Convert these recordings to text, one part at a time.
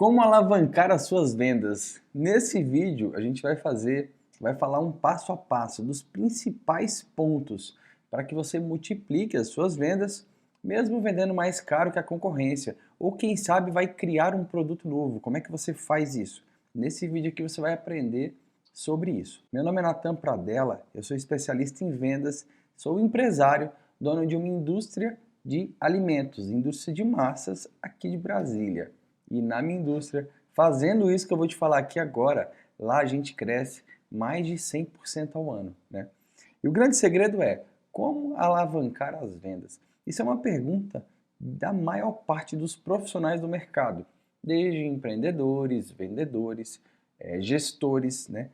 Como alavancar as suas vendas? Nesse vídeo a gente vai falar um passo a passo dos principais pontos para que você multiplique as suas vendas, mesmo vendendo mais caro que a concorrência, ou quem sabe vai criar um produto novo. Como é que você faz isso? Nesse vídeo aqui você vai aprender sobre isso. Meu nome é Natan Pradella, eu sou especialista em vendas, sou empresário, dono de uma indústria de alimentos, indústria de massas aqui de Brasília. E na minha indústria, fazendo isso que eu vou te falar aqui agora, lá a gente cresce mais de 100% ao ano, né? E o grande segredo é como alavancar as vendas. Isso é uma pergunta da maior parte dos profissionais do mercado, desde empreendedores, vendedores, gestores, né?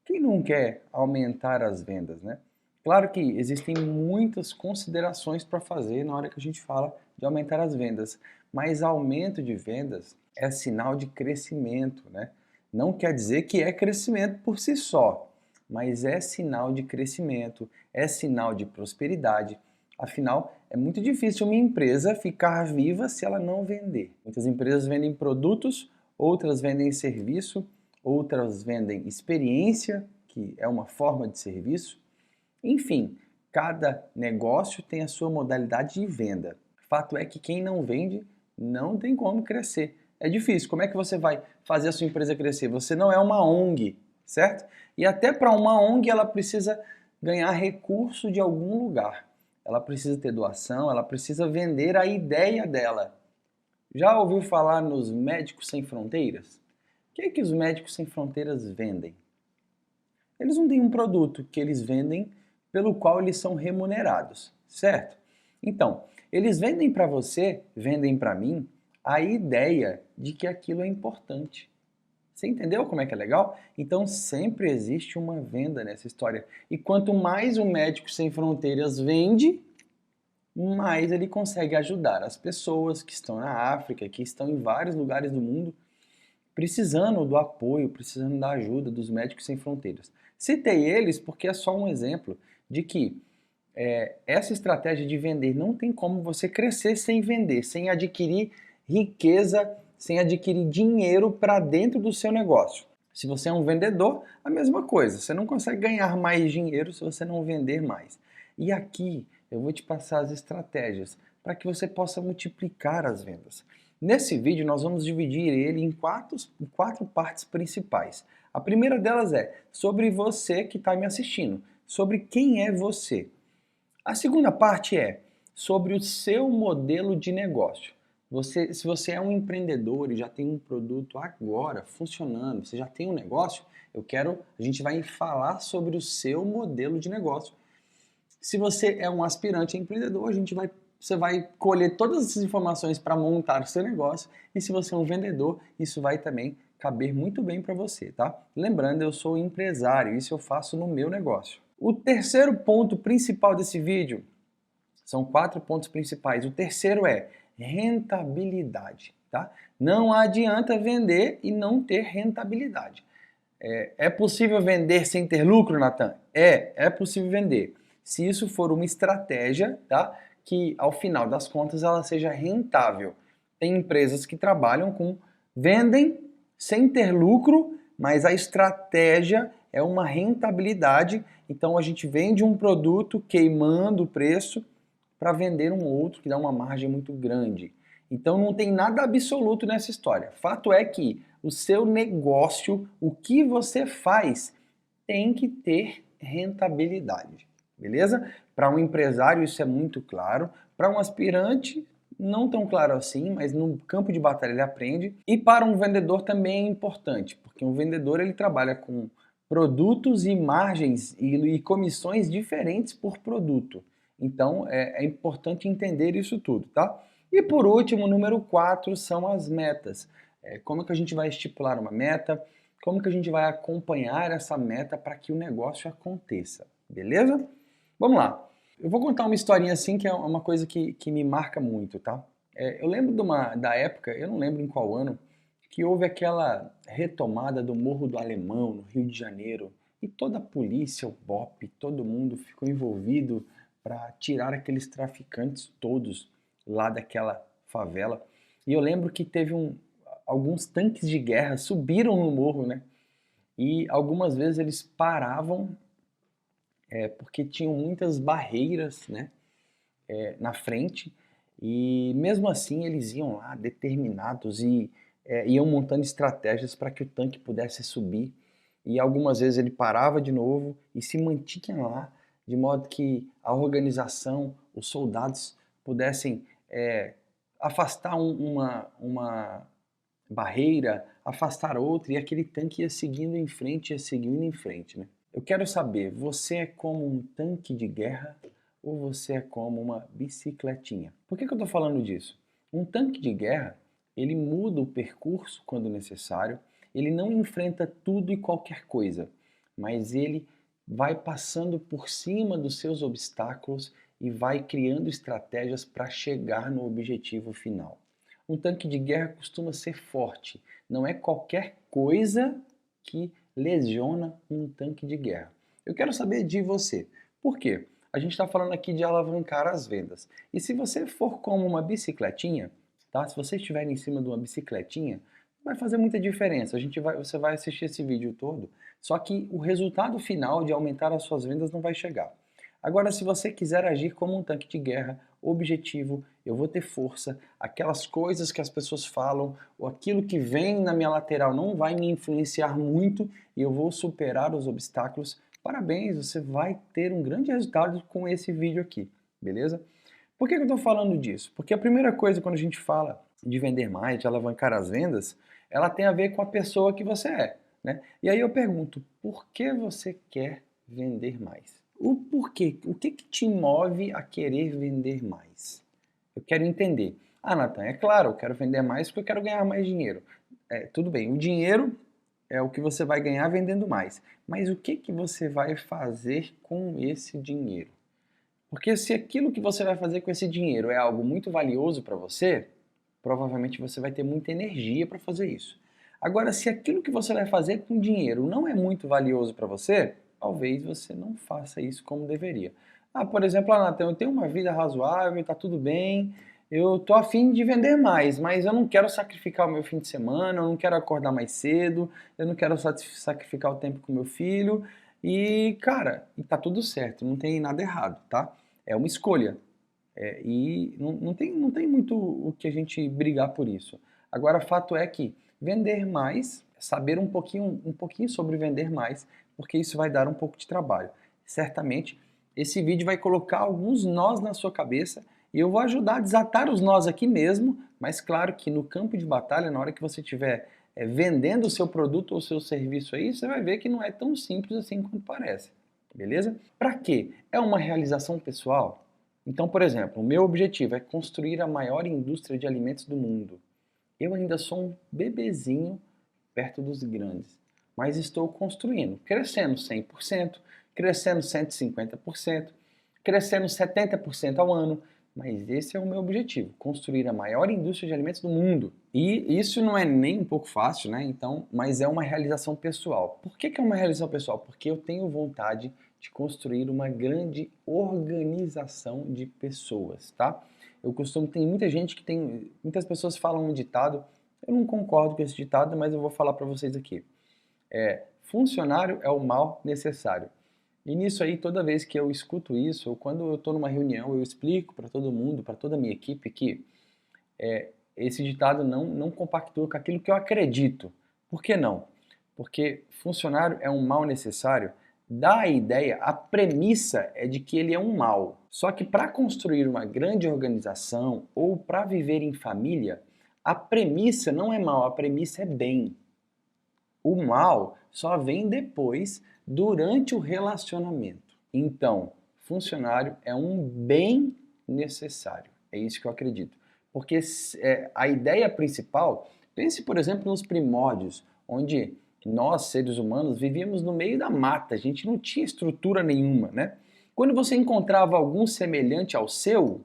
Quem não quer aumentar as vendas, né? Claro que existem muitas considerações para fazer na hora que a gente fala de aumentar as vendas, mas aumento de vendas é sinal de crescimento, né? Não quer dizer que é crescimento por si só, mas é sinal de crescimento, é sinal de prosperidade. Afinal, é muito difícil uma empresa ficar viva se ela não vender. Muitas empresas vendem produtos, outras vendem serviço, outras vendem experiência, que é uma forma de serviço. Enfim, cada negócio tem a sua modalidade de venda. Fato é que quem não vende não tem como crescer. É difícil. Como é que você vai fazer a sua empresa crescer? Você não é uma ONG, certo? E até para uma ONG ela precisa ganhar recurso de algum lugar. Ela precisa ter doação, ela precisa vender a ideia dela. Já ouviu falar nos Médicos Sem Fronteiras? O que é que os Médicos Sem Fronteiras vendem? Eles não têm um produto que eles vendem pelo qual eles são remunerados, certo? Então, eles vendem para você, vendem para mim, a ideia de que aquilo é importante. Você entendeu como é que é legal? Então sempre existe uma venda nessa história. E quanto mais o Médico Sem Fronteiras vende, mais ele consegue ajudar as pessoas que estão na África, que estão em vários lugares do mundo, precisando do apoio, precisando da ajuda dos Médicos Sem Fronteiras. Citei eles porque é só um exemplo de que essa estratégia de vender não tem como você crescer sem vender, sem adquirir riqueza, sem adquirir dinheiro para dentro do seu negócio. Se você é um vendedor, a mesma coisa. Você não consegue ganhar mais dinheiro se você não vender mais. E aqui eu vou te passar as estratégias para que você possa multiplicar as vendas. Nesse vídeo nós vamos dividir ele em quatro partes principais. A primeira delas é sobre você que está me assistindo, sobre quem é você. A segunda parte é sobre o seu modelo de negócio. Se você é um empreendedor e já tem um produto agora funcionando, você já tem um negócio, a gente vai falar sobre o seu modelo de negócio. Se você é um aspirante a empreendedor, você vai colher todas essas informações para montar o seu negócio. E se você é um vendedor, isso vai também caber muito bem para você, tá? Lembrando, eu sou empresário, isso eu faço no meu negócio. O terceiro ponto principal desse vídeo, são 4 pontos principais. O terceiro é rentabilidade, tá? Não adianta vender e não ter rentabilidade. É possível vender sem ter lucro, Natan? É possível vender. Se isso for uma estratégia, tá? Que ao final das contas ela seja rentável. Tem empresas que vendem sem ter lucro, mas a estratégia é uma rentabilidade. Então a gente vende um produto queimando o preço para vender um outro que dá uma margem muito grande. Então não tem nada absoluto nessa história. Fato é que o seu negócio, o que você faz, tem que ter rentabilidade, beleza? Para um empresário isso é muito claro, para um aspirante não tão claro assim, mas no campo de batalha ele aprende. E para um vendedor também é importante, porque um vendedor ele trabalha com produtos e margens e comissões diferentes por produto. Então é importante entender isso tudo, tá? E por último, número 4 são as metas. Como é que a gente vai estipular uma meta? Como que a gente vai acompanhar essa meta para que o negócio aconteça, beleza? Vamos lá. Eu vou contar uma historinha assim que é uma coisa que me marca muito, tá? Eu lembro da época, eu não lembro em qual ano, que houve aquela retomada do Morro do Alemão, no Rio de Janeiro, e toda a polícia, o BOPE, todo mundo ficou envolvido para tirar aqueles traficantes todos lá daquela favela. E eu lembro que teve alguns tanques de guerra subiram no morro, né? E algumas vezes eles paravam porque tinham muitas barreiras, né, na frente, e mesmo assim eles iam lá determinados e iam montando estratégias para que o tanque pudesse subir. E algumas vezes ele parava de novo e se mantinha lá, de modo que a organização, os soldados pudessem afastar uma barreira, afastar outra, e aquele tanque ia seguindo em frente, ia seguindo em frente, né? Eu quero saber, você é como um tanque de guerra ou você é como uma bicicletinha? Por que eu estou falando disso? Um tanque de guerra, ele muda o percurso quando necessário, ele não enfrenta tudo e qualquer coisa, mas ele vai passando por cima dos seus obstáculos e vai criando estratégias para chegar no objetivo final. Um tanque de guerra costuma ser forte, não é qualquer coisa que lesiona um tanque de guerra. Eu quero saber de você. Por quê? A gente está falando aqui de alavancar as vendas. E se você for como uma bicicletinha, tá? Se você estiver em cima de uma bicicletinha, vai fazer muita diferença. Você vai assistir esse vídeo todo, só que o resultado final de aumentar as suas vendas não vai chegar. Agora, se você quiser agir como um tanque de guerra, objetivo, eu vou ter força, aquelas coisas que as pessoas falam, ou aquilo que vem na minha lateral não vai me influenciar muito e eu vou superar os obstáculos, parabéns, você vai ter um grande resultado com esse vídeo aqui, beleza? Por que eu estou falando disso? Porque a primeira coisa quando a gente fala de vender mais, de alavancar as vendas, ela tem a ver com a pessoa que você é, né? E aí eu pergunto, por que você quer vender mais? O porquê? O que te move a querer vender mais? Eu quero entender. Ah, Nathan, é claro, eu quero vender mais porque eu quero ganhar mais dinheiro. Tudo bem, o dinheiro é o que você vai ganhar vendendo mais. Mas o que você vai fazer com esse dinheiro? Porque se aquilo que você vai fazer com esse dinheiro é algo muito valioso para você, provavelmente você vai ter muita energia para fazer isso. Agora, se aquilo que você vai fazer com dinheiro não é muito valioso para você, talvez você não faça isso como deveria. Ah, por exemplo, Nathan, eu tenho uma vida razoável, está tudo bem, eu tô a fim de vender mais, mas eu não quero sacrificar o meu fim de semana, eu não quero acordar mais cedo, eu não quero sacrificar o tempo com meu filho, e cara, tá tudo certo, não tem nada errado, tá? É uma escolha. E não tem muito o que a gente brigar por isso. Agora, fato é que vender mais, saber um pouquinho sobre vender mais, porque isso vai dar um pouco de trabalho. Certamente, esse vídeo vai colocar alguns nós na sua cabeça e eu vou ajudar a desatar os nós aqui mesmo, mas claro que no campo de batalha, na hora que você estiver vendendo o seu produto ou o seu serviço aí, você vai ver que não é tão simples assim como parece. Beleza? Para quê? É uma realização pessoal? Então, por exemplo, o meu objetivo é construir a maior indústria de alimentos do mundo. Eu ainda sou um bebezinho perto dos grandes, mas estou construindo, crescendo 100%, crescendo 150%, crescendo 70% ao ano, mas esse é o meu objetivo, construir a maior indústria de alimentos do mundo. E isso não é nem um pouco fácil, né? Então, mas é uma realização pessoal. Por que é uma realização pessoal? Porque eu tenho vontade de construir uma grande organização de pessoas, tá? Tem muita gente muitas pessoas falam um ditado, eu não concordo com esse ditado, mas eu vou falar para vocês aqui. Funcionário é o mal necessário. E nisso aí, toda vez que eu escuto isso, ou quando eu estou numa reunião, eu explico para todo mundo, para toda a minha equipe, que esse ditado não compactua com aquilo que eu acredito. Por que não? Porque funcionário é um mal necessário, dá a ideia, a premissa é de que ele é um mal. Só que para construir uma grande organização ou para viver em família, a premissa não é mal, a premissa é bem. O mal só vem depois, durante o relacionamento. Então, funcionário é um bem necessário. É isso que eu acredito. Porque a ideia principal, pense, por exemplo, nos primórdios, onde nós, seres humanos, vivíamos no meio da mata, a gente não tinha estrutura nenhuma, né? Quando você encontrava algum semelhante ao seu,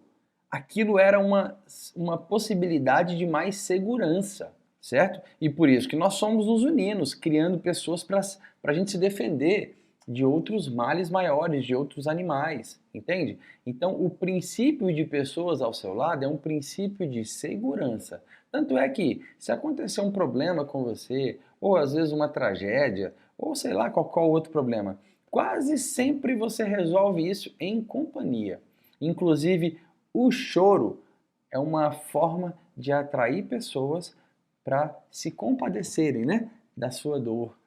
aquilo era uma possibilidade de mais segurança, certo? E por isso que nós somos nos unindo, criando pessoas para a gente se defender. de outros males maiores, de outros animais, entende? Então, o princípio de pessoas ao seu lado é um princípio de segurança. Tanto é que, se acontecer um problema com você, ou às vezes uma tragédia, ou sei lá, qualquer outro problema, quase sempre você resolve isso em companhia. Inclusive, o choro é uma forma de atrair pessoas para se compadecerem, né, da sua dor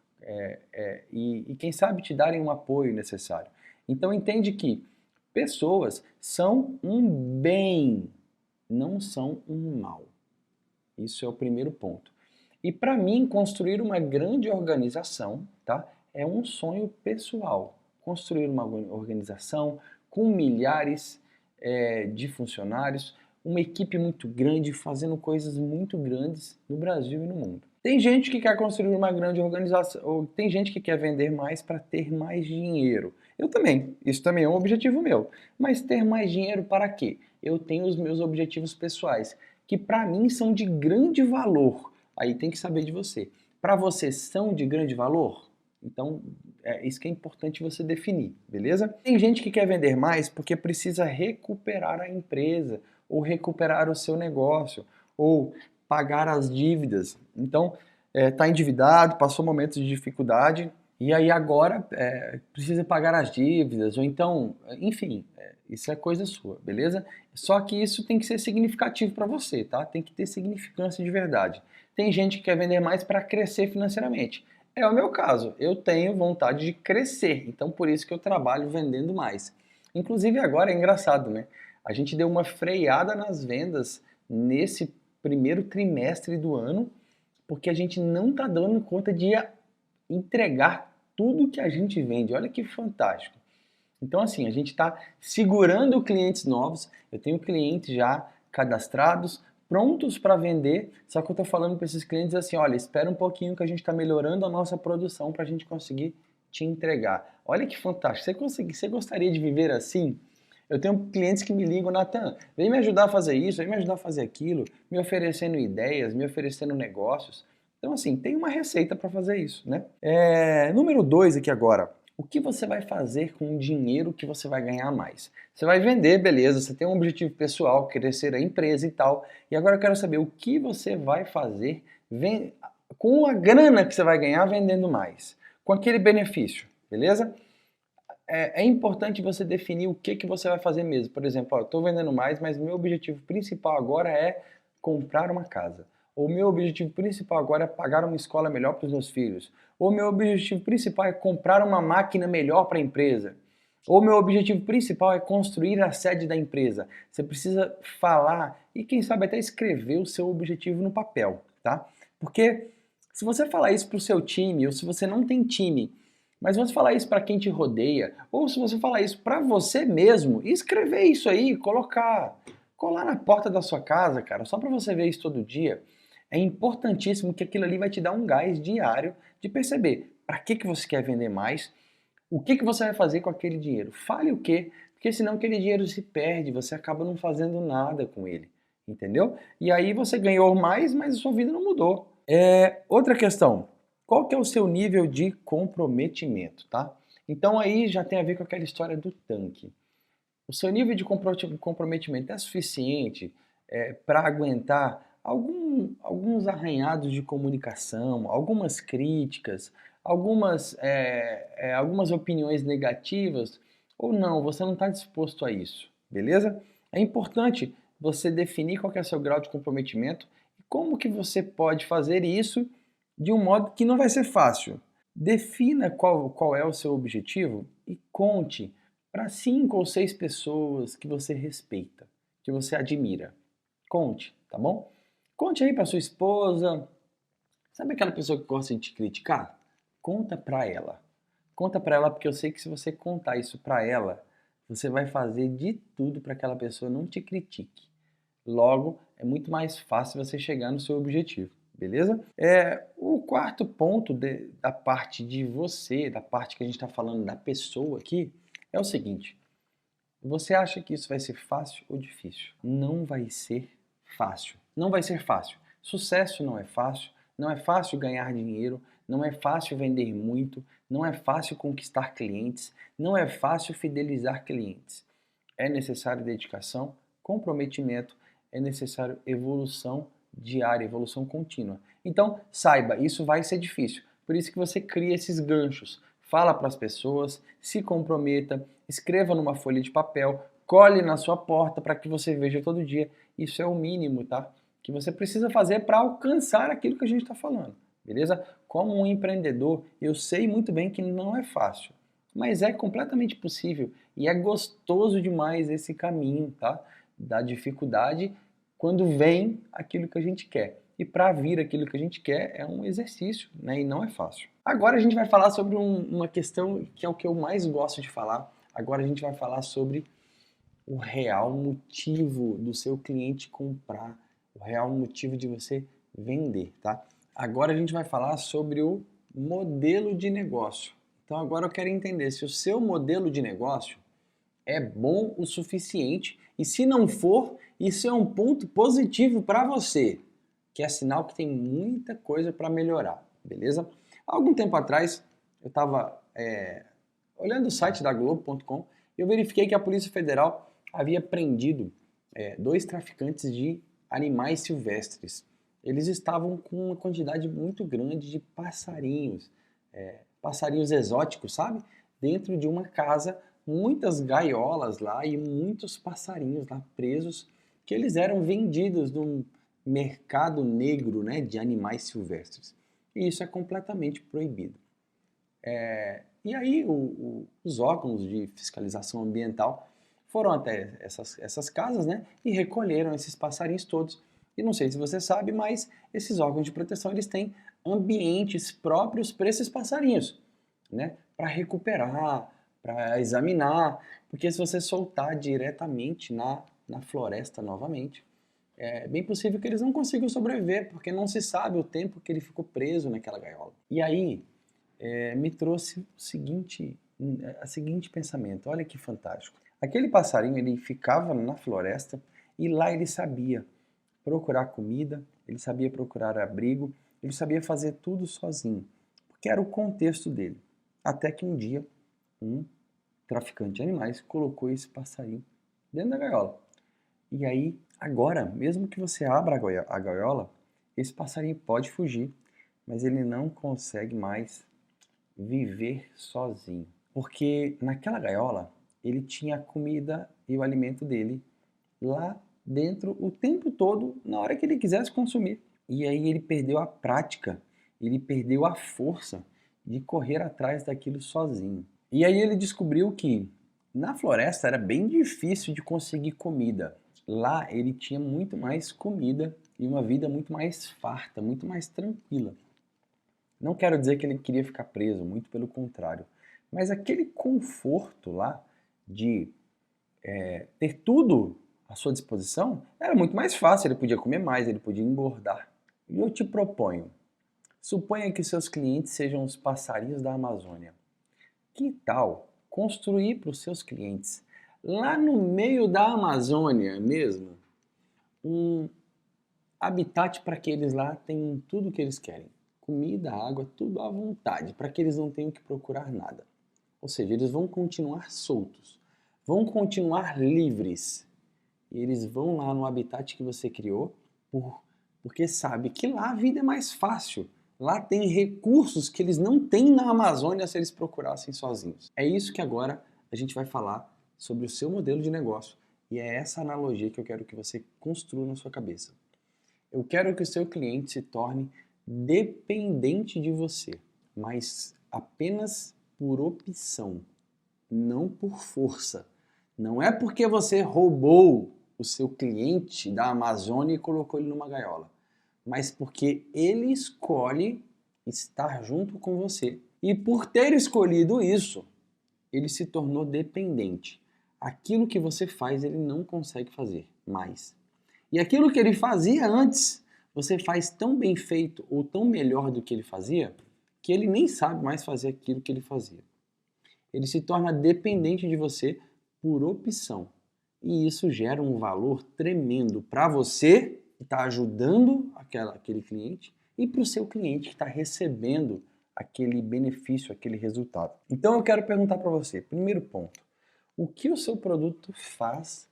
e quem sabe te darem um apoio necessário. Então entende que pessoas são um bem, não são um mal. Isso é o primeiro ponto. E para mim, construir uma grande organização, tá, é um sonho pessoal. Construir uma organização com milhares de funcionários, uma equipe muito grande, fazendo coisas muito grandes no Brasil e no mundo. Tem gente que quer construir uma grande organização, ou tem gente que quer vender mais para ter mais dinheiro. Eu também, isso também é um objetivo meu. Mas ter mais dinheiro para quê? Eu tenho os meus objetivos pessoais, que para mim são de grande valor. Aí tem que saber de você. Para você são de grande valor? Então, é isso que é importante você definir, beleza? Tem gente que quer vender mais porque precisa recuperar a empresa, ou recuperar o seu negócio, ou pagar as dívidas. Então, está endividado, passou momentos de dificuldade, e aí agora precisa pagar as dívidas, ou então, enfim, isso é coisa sua, beleza? Só que isso tem que ser significativo para você, tá? Tem que ter significância de verdade. Tem gente que quer vender mais para crescer financeiramente. É o meu caso, eu tenho vontade de crescer, então por isso que eu trabalho vendendo mais. Inclusive agora é engraçado, né? A gente deu uma freada nas vendas nesse primeiro trimestre do ano, porque a gente não está dando conta de entregar tudo que a gente vende. Olha que fantástico. Então, assim, a gente está segurando clientes novos. Eu tenho clientes já cadastrados, prontos para vender, só que eu estou falando para esses clientes assim, olha, espera um pouquinho que a gente está melhorando a nossa produção para a gente conseguir te entregar. Olha que fantástico. Você gostaria de viver assim? Eu tenho clientes que me ligam, Natan, vem me ajudar a fazer isso, vem me ajudar a fazer aquilo, me oferecendo ideias, me oferecendo negócios. Então, assim, tem uma receita para fazer isso, né? Número 2 aqui agora. O que você vai fazer com o dinheiro que você vai ganhar mais? Você vai vender, beleza, você tem um objetivo pessoal, crescer a empresa e tal. E agora eu quero saber o que você vai fazer com a grana que você vai ganhar vendendo mais, com aquele benefício, beleza? É importante você definir o que você vai fazer mesmo. Por exemplo, eu estou vendendo mais, mas meu objetivo principal agora é comprar uma casa. Ou meu objetivo principal agora é pagar uma escola melhor para os meus filhos. Ou meu objetivo principal é comprar uma máquina melhor para a empresa. Ou meu objetivo principal é construir a sede da empresa. Você precisa falar e quem sabe até escrever o seu objetivo no papel, tá? Porque se você falar isso para o seu time, ou se você não tem time, mas você falar isso para quem te rodeia, ou se você falar isso para você mesmo, e escrever isso aí, colar na porta da sua casa, cara, só para você ver isso todo dia, é importantíssimo que aquilo ali vai te dar um gás diário de perceber para que você quer vender mais, o que você vai fazer com aquele dinheiro. Fale o quê? Porque senão aquele dinheiro se perde, você acaba não fazendo nada com ele, entendeu? E aí você ganhou mais, mas a sua vida não mudou. Outra questão, qual que é o seu nível de comprometimento, tá? Então aí já tem a ver com aquela história do tanque. O seu nível de comprometimento é suficiente para aguentar alguns arranhados de comunicação, algumas críticas, algumas opiniões negativas, ou não, você não está disposto a isso, beleza? É importante você definir qual que é o seu grau de comprometimento e como que você pode fazer isso de um modo que não vai ser fácil. Defina qual é o seu objetivo e conte para 5 ou 6 pessoas que você respeita, que você admira. Conte, tá bom? Conte aí para sua esposa. Sabe aquela pessoa que gosta de te criticar? Conta para ela. Conta para ela porque eu sei que se você contar isso para ela, você vai fazer de tudo para aquela pessoa não te critique. Logo, é muito mais fácil você chegar no seu objetivo, beleza? O quarto ponto da parte de você, da parte que a gente está falando da pessoa aqui, é o seguinte. Você acha que isso vai ser fácil ou difícil? Não vai ser fácil. Não vai ser fácil. Sucesso não é fácil, Não é fácil ganhar dinheiro, não é fácil vender muito, não é fácil conquistar clientes, não é fácil fidelizar clientes. É necessário dedicação, comprometimento, é necessário evolução diária, evolução contínua. Então, saiba, isso vai ser difícil. Por isso que você cria esses ganchos. Fala para as pessoas, se comprometa, escreva numa folha de papel, cole na sua porta para que você veja todo dia. Isso é o mínimo, tá? Que você precisa fazer para alcançar aquilo que a gente está falando, beleza? Como um empreendedor, eu sei muito bem que não é fácil, mas é completamente possível e é gostoso demais esse caminho, tá? Da dificuldade quando vem aquilo que a gente quer. E para vir aquilo que a gente quer é um exercício, né? E não é fácil. Agora a gente vai falar sobre uma questão que é o que eu mais gosto de falar. Agora a gente vai falar sobre o real motivo do seu cliente comprar, o real motivo de você vender, tá? Agora a gente vai falar sobre o modelo de negócio. Então agora eu quero entender se o seu modelo de negócio é bom o suficiente e se não for, isso é um ponto positivo para você, que é sinal que tem muita coisa para melhorar, beleza? Há algum tempo atrás eu estava olhando o site da Globo.com e eu verifiquei que a Polícia Federal havia prendido 2 traficantes de animais silvestres. Eles estavam com uma quantidade muito grande de passarinhos, passarinhos exóticos, sabe? Dentro de uma casa, muitas gaiolas lá e muitos passarinhos lá presos, que eles eram vendidos num mercado negro, né, de animais silvestres. E isso é completamente proibido. E aí os órgãos de fiscalização ambiental foram até essas casas, né, e recolheram esses passarinhos todos. E não sei se você sabe, mas esses órgãos de proteção eles têm ambientes próprios para esses passarinhos, né, para recuperar, para examinar, porque se você soltar diretamente na floresta novamente, é bem possível que eles não consigam sobreviver, porque não se sabe o tempo que ele ficou preso naquela gaiola. E aí me trouxe a seguinte pensamento, olha que fantástico. Aquele passarinho, ele ficava na floresta e lá ele sabia procurar comida, ele sabia procurar abrigo, ele sabia fazer tudo sozinho, porque era o contexto dele. Até que um dia, um traficante de animais colocou esse passarinho dentro da gaiola. E aí, agora, mesmo que você abra a gaiola, esse passarinho pode fugir, mas ele não consegue mais viver sozinho. Porque naquela gaiola, ele tinha a comida e o alimento dele lá dentro o tempo todo, na hora que ele quisesse consumir. E aí ele perdeu a prática, ele perdeu a força de correr atrás daquilo sozinho. E aí ele descobriu que na floresta era bem difícil de conseguir comida. Lá ele tinha muito mais comida e uma vida muito mais farta, muito mais tranquila. Não quero dizer que ele queria ficar preso, muito pelo contrário. Mas aquele conforto lá de ter tudo à sua disposição era muito mais fácil. Ele podia comer mais, ele podia engordar. E eu te proponho, suponha que seus clientes sejam os passarinhos da Amazônia. Que tal construir para os seus clientes, lá no meio da Amazônia mesmo, um habitat para que eles lá tenham tudo o que eles querem? Comida, água, tudo à vontade, para que eles não tenham que procurar nada. Ou seja, eles vão continuar soltos, vão continuar livres. E eles vão lá no habitat que você criou, porque sabe que lá a vida é mais fácil. Lá tem recursos que eles não têm na Amazônia se eles procurassem sozinhos. É isso que agora a gente vai falar sobre o seu modelo de negócio. E é essa analogia que eu quero que você construa na sua cabeça. Eu quero que o seu cliente se torne dependente de você, mas apenas por opção, não por força. Não é porque você roubou o seu cliente da Amazônia e colocou ele numa gaiola, mas porque ele escolhe estar junto com você. E por ter escolhido isso, ele se tornou dependente. Aquilo que você faz, ele não consegue fazer mais. E aquilo que ele fazia antes, você faz tão bem feito ou tão melhor do que ele fazia, que ele nem sabe mais fazer aquilo que ele fazia. Ele se torna dependente de você por opção. E isso gera um valor tremendo para você, que está ajudando aquele cliente, e para o seu cliente que está recebendo aquele benefício, aquele resultado. Então eu quero perguntar para você, primeiro ponto, o que o seu produto faz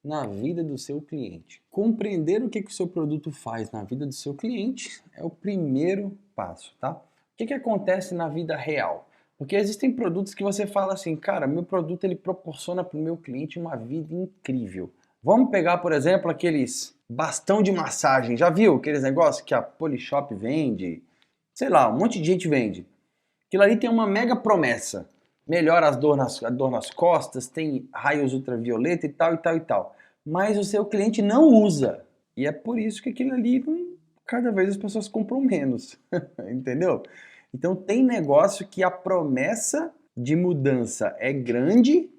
na vida do seu cliente? Compreender o que o seu produto faz na vida do seu cliente é o primeiro passo, tá? O que acontece na vida real? Porque existem produtos que você fala assim, cara, meu produto ele proporciona para o meu cliente uma vida incrível. Vamos pegar, por exemplo, aqueles bastão de massagem. Já viu aqueles negócios que a Polishop vende? Sei lá, um monte de gente vende. Aquilo ali tem uma mega promessa. Melhora a dor nas costas, tem raios ultravioleta e tal, e tal, e tal. Mas o seu cliente não usa. E é por isso que aquilo ali, cada vez as pessoas compram menos. Entendeu? Então tem negócio que a promessa de mudança é grande,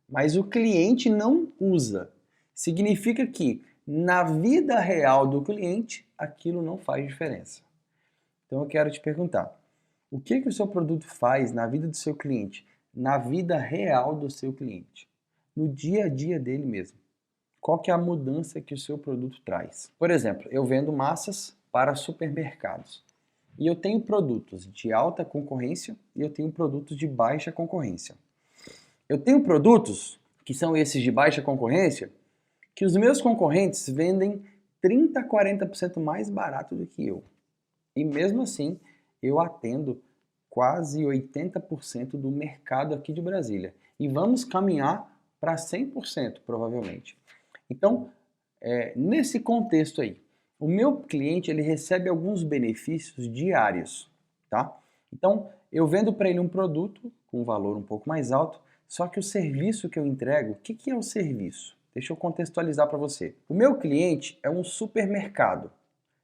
mas o cliente não usa. Significa que na vida real do cliente, aquilo não faz diferença. Então eu quero te perguntar, o que o seu produto faz na vida do seu cliente, na vida real do seu cliente, no dia a dia dele mesmo? Qual que é a mudança que o seu produto traz? Por exemplo, eu vendo massas para supermercados. E eu tenho produtos de alta concorrência e eu tenho produtos de baixa concorrência. Eu tenho produtos, que são esses de baixa concorrência, que os meus concorrentes vendem 30% a 40% mais barato do que eu. E mesmo assim, eu atendo quase 80% do mercado aqui de Brasília. E vamos caminhar para 100%, provavelmente. Então, nesse contexto aí, o meu cliente ele recebe alguns benefícios diários, tá? Então, eu vendo para ele um produto com um valor um pouco mais alto, só que o serviço que eu entrego, o que é o serviço? Deixa eu contextualizar para você. O meu cliente é um supermercado.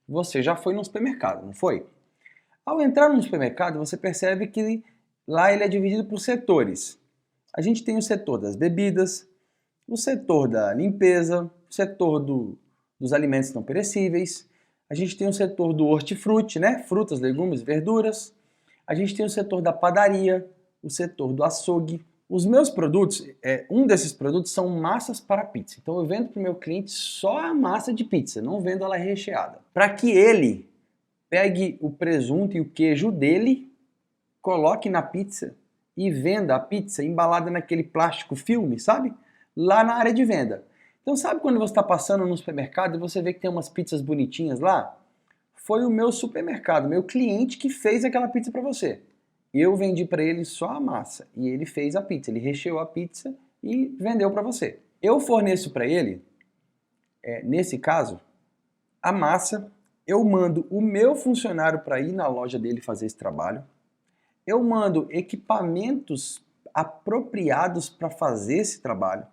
Você já foi num supermercado, não foi? Ao entrar no supermercado, você percebe que lá ele é dividido por setores. A gente tem o setor das bebidas, o setor da limpeza, o setor dos alimentos não perecíveis, a gente tem o setor do hortifruti, né? Frutas, legumes, verduras. A gente tem o setor da padaria, o setor do açougue. Os meus produtos, um desses produtos são massas para pizza. Então eu vendo para o meu cliente só a massa de pizza, não vendo ela recheada. Para que ele pegue o presunto e o queijo dele, coloque na pizza e venda a pizza embalada naquele plástico filme, sabe? Lá na área de venda. Então sabe quando você está passando no supermercado e você vê que tem umas pizzas bonitinhas lá? Foi o meu supermercado, meu cliente que fez aquela pizza para você. Eu vendi para ele só a massa e ele fez a pizza, ele recheou a pizza e vendeu para você. Eu forneço para ele, nesse caso, a massa, eu mando o meu funcionário para ir na loja dele fazer esse trabalho, eu mando equipamentos apropriados para fazer esse trabalho,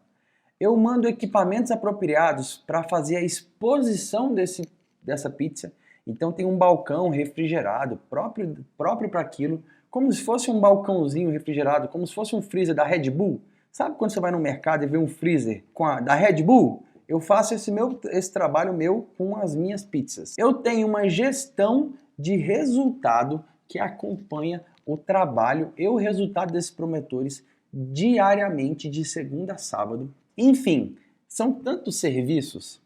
eu mando equipamentos apropriados para fazer a exposição dessa pizza. Então tem um balcão refrigerado próprio para aquilo, como se fosse um balcãozinho refrigerado, como se fosse um freezer da Red Bull. Sabe quando você vai no mercado e vê um freezer da Red Bull? Eu faço esse trabalho meu com as minhas pizzas. Eu tenho uma gestão de resultado que acompanha o trabalho e o resultado desses promotores diariamente, de segunda a sábado. Enfim, são tantos serviços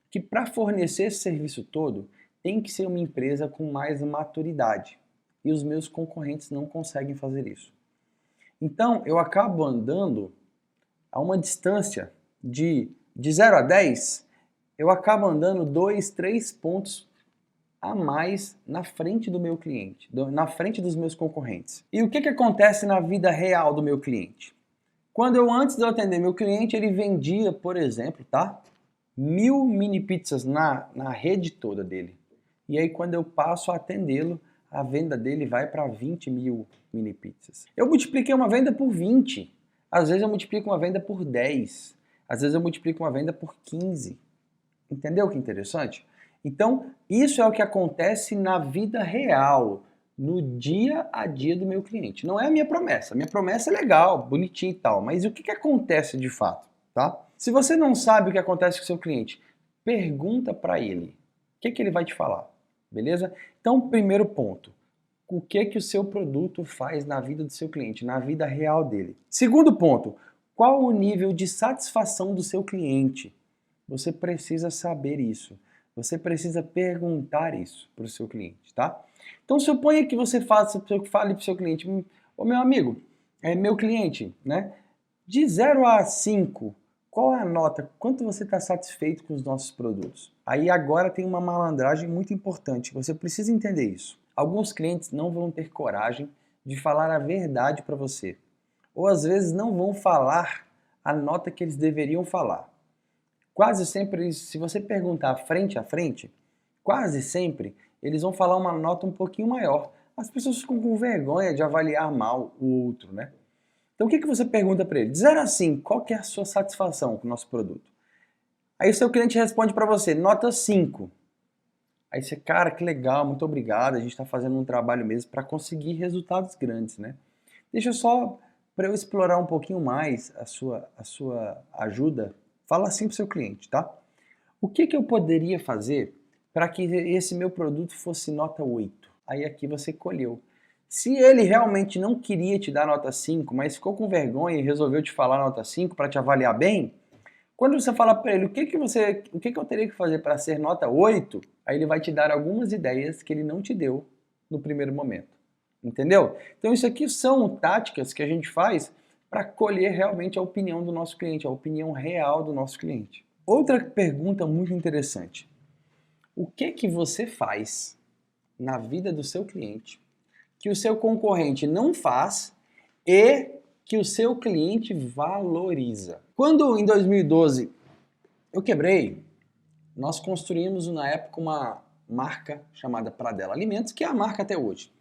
que para fornecer esse serviço todo tem que ser uma empresa com mais maturidade. E os meus concorrentes não conseguem fazer isso. Então eu acabo andando a uma distância de 0 a 10, eu acabo andando 2, 3 pontos a mais na frente do meu cliente, na frente dos meus concorrentes. E o que acontece na vida real do meu cliente? Antes de eu atender meu cliente, ele vendia, por exemplo, 1000 mini pizzas na rede toda dele. E aí quando eu passo a atendê-lo, a venda dele vai para 20 mil mini pizzas. Eu multipliquei uma venda por 20. Às vezes eu multiplico uma venda por 10. Às vezes eu multiplico uma venda por 15. Entendeu que interessante? Então, isso é o que acontece na vida real, no dia a dia do meu cliente. Não é a minha promessa. A minha promessa é legal, bonitinha e tal, mas o que acontece de fato, tá? Se você não sabe o que acontece com o seu cliente, pergunta para ele. O que ele vai te falar? Beleza? Então, primeiro ponto. O que o seu produto faz na vida do seu cliente, na vida real dele? Segundo ponto. Qual o nível de satisfação do seu cliente? Você precisa saber isso. Você precisa perguntar isso para o seu cliente, tá? Então suponha que você fale para o seu cliente, ô meu amigo, meu cliente, né? De 0 a 5, qual é a nota? Quanto você está satisfeito com os nossos produtos? Aí agora tem uma malandragem muito importante, você precisa entender isso. Alguns clientes não vão ter coragem de falar a verdade para você. Ou às vezes não vão falar a nota que eles deveriam falar. Quase sempre, se você perguntar frente a frente, quase sempre eles vão falar uma nota um pouquinho maior. As pessoas ficam com vergonha de avaliar mal o outro, né? Então o que você pergunta para ele? De 0 a 5, qual que é a sua satisfação com o nosso produto? Aí o seu cliente responde para você, nota 5. Aí você, cara, que legal, muito obrigado, a gente está fazendo um trabalho mesmo para conseguir resultados grandes, né? Deixa eu só, para eu explorar um pouquinho mais a sua ajuda, fala assim para o seu cliente, tá? O que eu poderia fazer para que esse meu produto fosse nota 8? Aí aqui você colheu. Se ele realmente não queria te dar nota 5, mas ficou com vergonha e resolveu te falar nota 5 para te avaliar bem, quando você fala para ele o que eu teria que fazer para ser nota 8, aí ele vai te dar algumas ideias que ele não te deu no primeiro momento. Entendeu? Então isso aqui são táticas que a gente faz para colher realmente a opinião do nosso cliente, a opinião real do nosso cliente. Outra pergunta muito interessante. O que você faz na vida do seu cliente que o seu concorrente não faz e que o seu cliente valoriza? Quando em 2012 eu quebrei, nós construímos na época uma marca chamada Pradella Alimentos, que é a marca até hoje.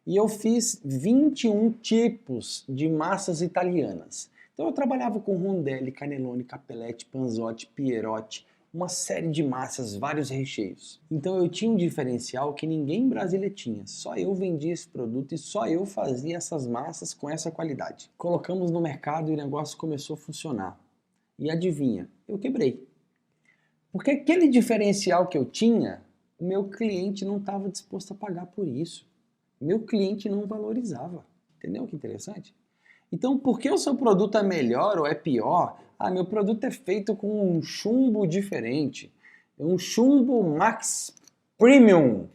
E eu fiz 21 tipos de massas italianas. Então eu trabalhava com rondelli, cannelloni, capelletti, panzotti, pierotti, uma série de massas, vários recheios. Então eu tinha um diferencial que ninguém em Brasília tinha. Só eu vendia esse produto e só eu fazia essas massas com essa qualidade. Colocamos no mercado e o negócio começou a funcionar. E adivinha, eu quebrei. Porque aquele diferencial que eu tinha, o meu cliente não estava disposto a pagar por isso. Meu cliente não valorizava. Entendeu que interessante? Então, por que o seu produto é melhor ou é pior? Ah, meu produto é feito com um chumbo diferente. Um chumbo Max Premium.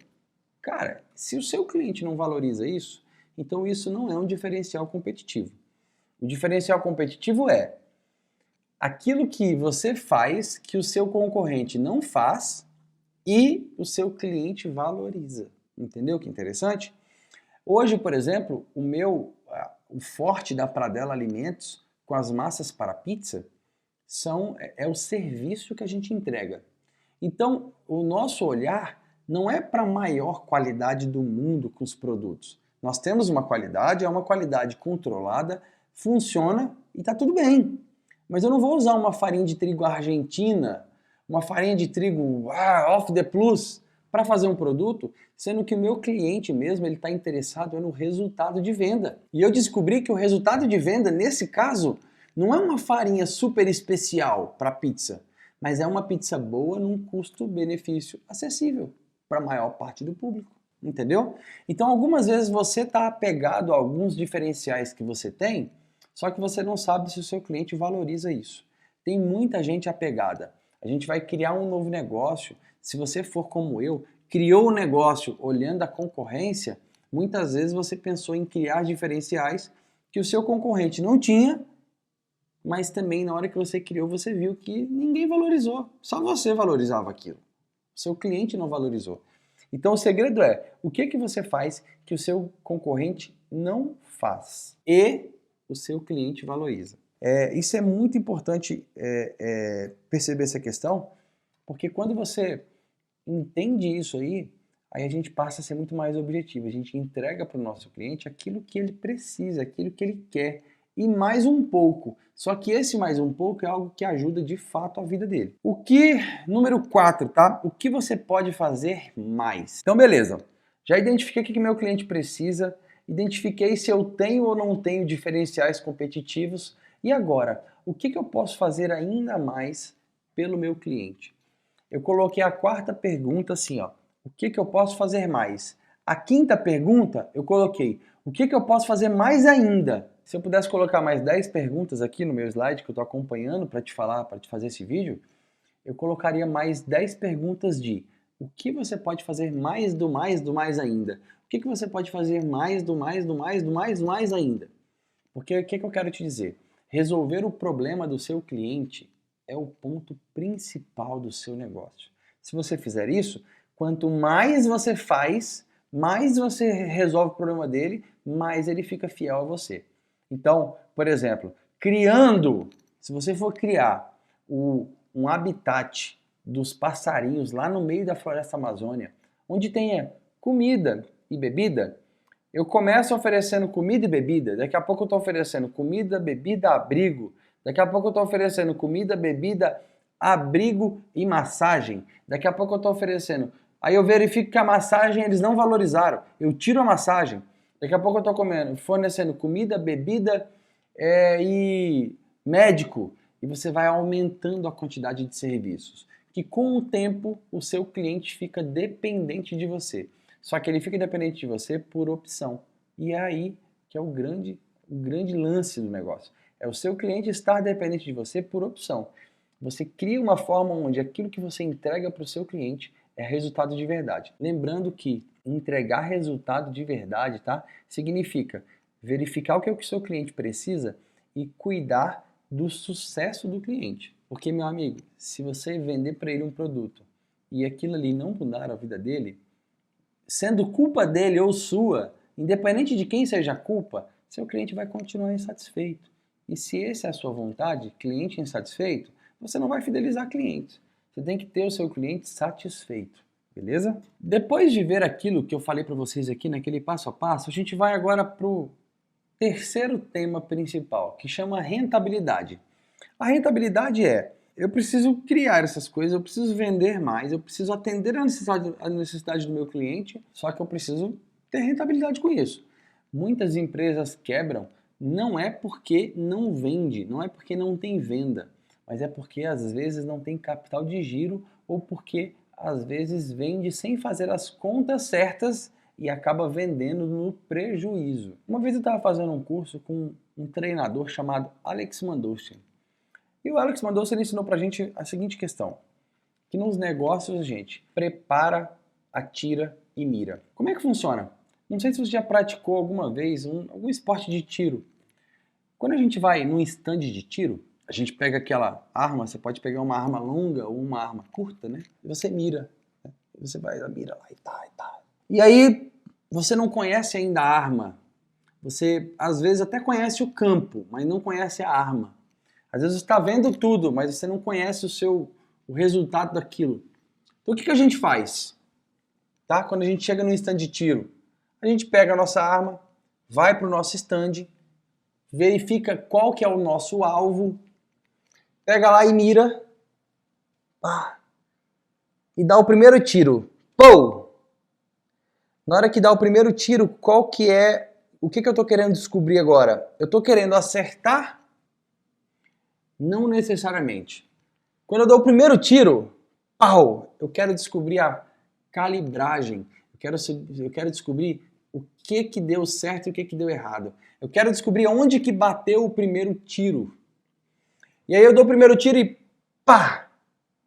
Cara, se o seu cliente não valoriza isso, então isso não é um diferencial competitivo. O diferencial competitivo é aquilo que você faz que o seu concorrente não faz e o seu cliente valoriza. Entendeu que interessante? Hoje, por exemplo, o forte da Pradella Alimentos com as massas para pizza é o serviço que a gente entrega. Então, o nosso olhar não é para a maior qualidade do mundo com os produtos. Nós temos uma qualidade, é uma qualidade controlada, funciona e está tudo bem. Mas eu não vou usar uma farinha de trigo argentina, uma farinha de trigo off the plus, para fazer um produto, sendo que o meu cliente mesmo ele está interessado no resultado de venda. E eu descobri que o resultado de venda, nesse caso, não é uma farinha super especial para pizza, mas é uma pizza boa num custo-benefício acessível para a maior parte do público. Entendeu? Então, algumas vezes você está apegado a alguns diferenciais que você tem, só que você não sabe se o seu cliente valoriza isso. Tem muita gente apegada. A gente vai criar um novo negócio. Se você for como eu, criou o negócio olhando a concorrência, muitas vezes você pensou em criar diferenciais que o seu concorrente não tinha, mas também na hora que você criou, você viu que ninguém valorizou. Só você valorizava aquilo. O seu cliente não valorizou. Então o segredo é, o que você faz que o seu concorrente não faz e o seu cliente valoriza. Isso é muito importante perceber essa questão, porque quando você entende isso aí a gente passa a ser muito mais objetivo. A gente entrega para o nosso cliente aquilo que ele precisa, aquilo que ele quer e mais um pouco. Só que esse mais um pouco é algo que ajuda de fato a vida dele. Número 4, tá? O que você pode fazer mais? Então, beleza. Já identifiquei o que meu cliente precisa, identifiquei se eu tenho ou não tenho diferenciais competitivos. E agora, o que eu posso fazer ainda mais pelo meu cliente? Eu coloquei a quarta pergunta assim, ó. O que eu posso fazer mais? A quinta pergunta, eu coloquei, o que eu posso fazer mais ainda? Se eu pudesse colocar mais 10 perguntas aqui no meu slide que eu estou acompanhando para te fazer esse vídeo, eu colocaria mais 10 perguntas de o que você pode fazer mais do mais do mais ainda? O que você pode fazer mais do mais do mais do mais do mais ainda? Porque o que eu quero te dizer? Resolver o problema do seu cliente é o ponto principal do seu negócio. Se você fizer isso, quanto mais você faz, mais você resolve o problema dele, mais ele fica fiel a você. Então, por exemplo, se você for criar um habitat dos passarinhos lá no meio da floresta amazônica, onde tenha comida e bebida, eu começo oferecendo comida e bebida, daqui a pouco eu estou oferecendo comida, bebida, abrigo, daqui a pouco eu estou oferecendo comida, bebida, abrigo e massagem, daqui a pouco eu estou oferecendo. Aí eu verifico que a massagem eles não valorizaram, eu tiro a massagem, daqui a pouco eu estou fornecendo comida, bebida e médico, e você vai aumentando a quantidade de serviços, que com o tempo o seu cliente fica dependente de você. Só que ele fica dependente de você por opção. E é aí que é o grande lance do negócio. É o seu cliente estar dependente de você por opção. Você cria uma forma onde aquilo que você entrega para o seu cliente é resultado de verdade. Lembrando que entregar resultado de verdade, tá? Significa verificar o que o seu cliente precisa e cuidar do sucesso do cliente. Porque, meu amigo, se você vender para ele um produto e aquilo ali não mudar a vida dele, sendo culpa dele ou sua, independente de quem seja a culpa, seu cliente vai continuar insatisfeito. E se essa é a sua vontade, cliente insatisfeito, você não vai fidelizar clientes. Você tem que ter o seu cliente satisfeito, beleza? Depois de ver aquilo que eu falei para vocês aqui naquele passo a passo, a gente vai agora para o terceiro tema principal, que chama rentabilidade. A rentabilidade eu preciso criar essas coisas, eu preciso vender mais, eu preciso atender a necessidade do meu cliente, só que eu preciso ter rentabilidade com isso. Muitas empresas quebram, não é porque não vende, não é porque não tem venda, mas é porque às vezes não tem capital de giro ou porque às vezes vende sem fazer as contas certas e acaba vendendo no prejuízo. Uma vez eu estava fazendo um curso com um treinador chamado Alex Mandossian. E o Alex Mandossian ensinou pra gente a seguinte questão, que nos negócios a gente prepara, atira e mira. Como é que funciona? Não sei se você já praticou alguma vez algum esporte de tiro. Quando a gente vai num stand de tiro, a gente pega aquela arma, você pode pegar uma arma longa ou uma arma curta, né? E você mira. Né? E você vai, mira lá e tá, e tá. E aí, você não conhece ainda a arma. Você, às vezes, até conhece o campo, mas não conhece a arma. Às vezes você está vendo tudo, mas você não conhece o resultado daquilo. Então o que a gente faz? Tá? Quando a gente chega no stand de tiro, a gente pega a nossa arma, vai para o nosso stand, verifica qual que é o nosso alvo, pega lá e mira, e dá o primeiro tiro. Pou! Na hora que dá o primeiro tiro, qual que é... O que eu estou querendo descobrir agora? Eu estou querendo acertar? Não necessariamente. Quando eu dou o primeiro tiro, pau, eu quero descobrir a calibragem. Eu quero descobrir o que deu certo e o que deu errado. Eu quero descobrir onde que bateu o primeiro tiro. E aí eu dou o primeiro tiro e pá!